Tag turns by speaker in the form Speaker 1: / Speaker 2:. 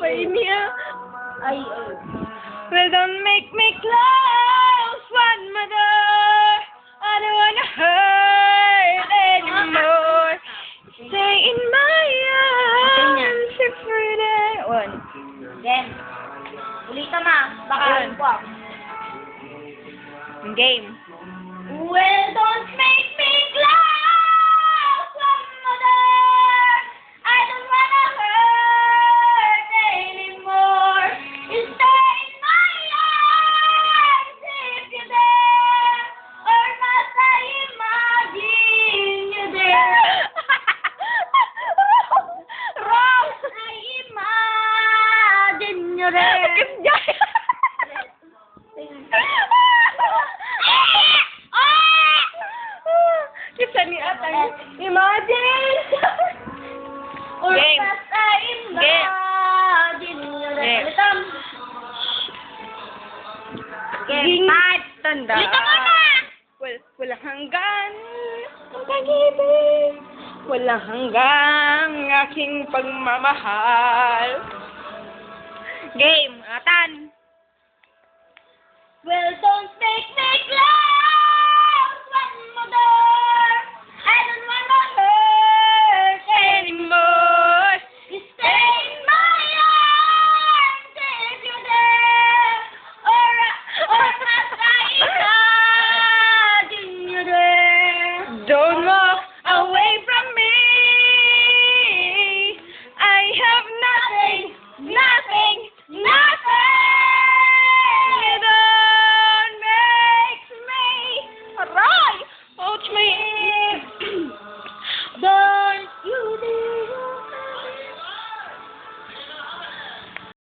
Speaker 1: Okay niya.
Speaker 2: Ay.
Speaker 1: Well, don't make me close one more. I don't wanna hurt anymore. Stay in my arms every day. One.
Speaker 2: Then, ulitan na. Baka
Speaker 1: Ayun.
Speaker 2: po.
Speaker 1: Game.
Speaker 2: Well, don't make me close one more. I don't wanna hurt anymore. You stay in my arms if you're there, or must I imagine you there?
Speaker 1: Wrong!
Speaker 2: I imagine you there.
Speaker 1: Kiss niya. Kisa ni Atay. Imagine!
Speaker 2: Or
Speaker 1: Game.
Speaker 2: must I imagine you there?
Speaker 1: Game.
Speaker 2: Ulitan. Game. Five.
Speaker 1: Tanda.
Speaker 2: Ulitan mo na.
Speaker 1: Walang hanggan ang pag-ibig. Walang hanggang aking pagmamahal. Game. Atan.
Speaker 2: Well, don't make me close one more door.